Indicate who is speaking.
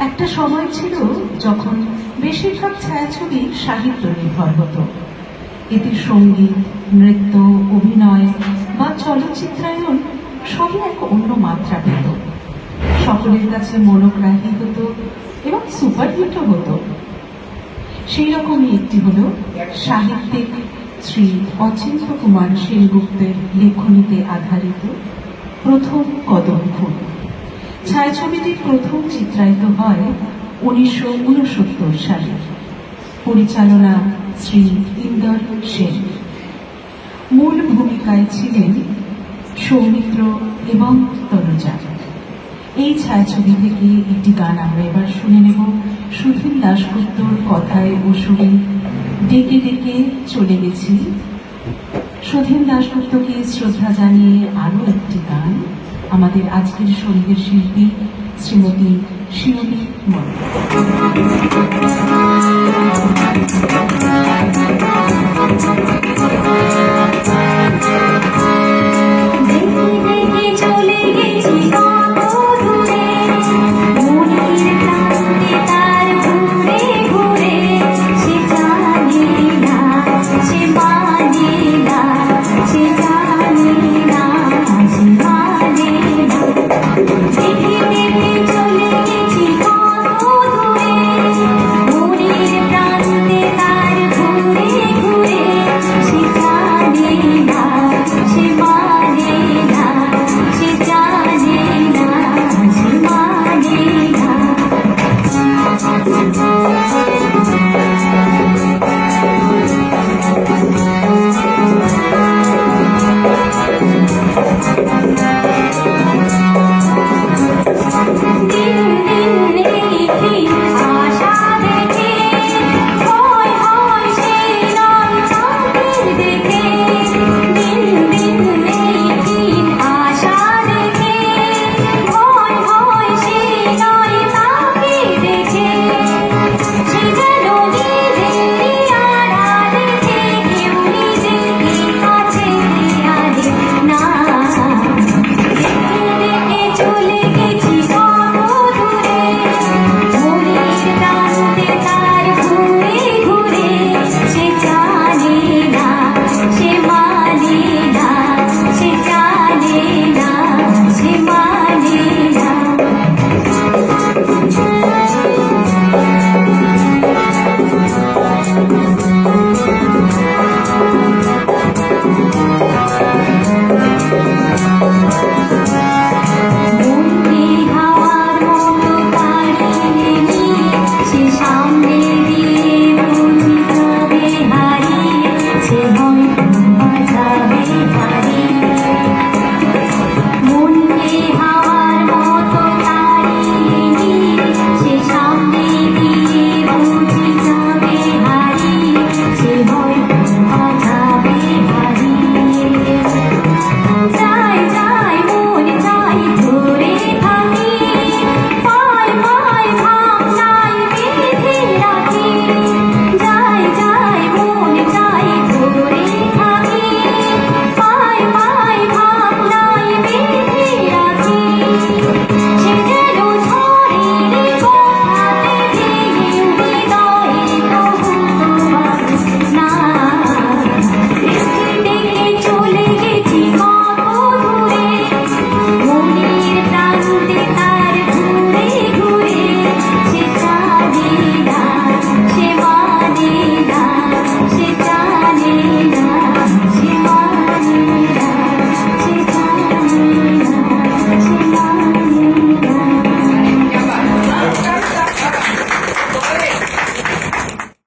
Speaker 1: একটা সময় ছিল যখন বেশিরভাগ ছায়াছবি সাহিত্য নির্ভর হতো। এতে সঙ্গীত, নৃত্য, অভিনয় বা চলচ্চিত্রায়ন সবই এক অন্য মাত্রা পেত, সকলের কাছে মনোগ্রাহী হতো এবং সুপারহিটও হতো। সেই রকমই একটি হল সাহিত্যিক শ্রী অচিন্ত্য কুমার সেনগুপ্তের লেখনীতে আধারিত প্রথম কদম ফুল। ছায়াছবিটির প্রথম চিত্রায়িত হয় 1969 সালে। পরিচালনা শ্রী ইন্দর সেন। মূল ভূমিকায় ছিলেন সৌমিত্র এবং তনুজা। এই ছায়াছবি থেকে একটি গান আমরা এবার শুনে নেব। সুধীন দাশগুপ্তর কথায় ও সুরে ডেকে ডেকে চলে গেছি। সুধীন দাশগুপ্তকে শ্রদ্ধা জানিয়ে আরো একটি গান আমাদের আজকের সঙ্গীত শিল্পী শ্রীমতী শিউলি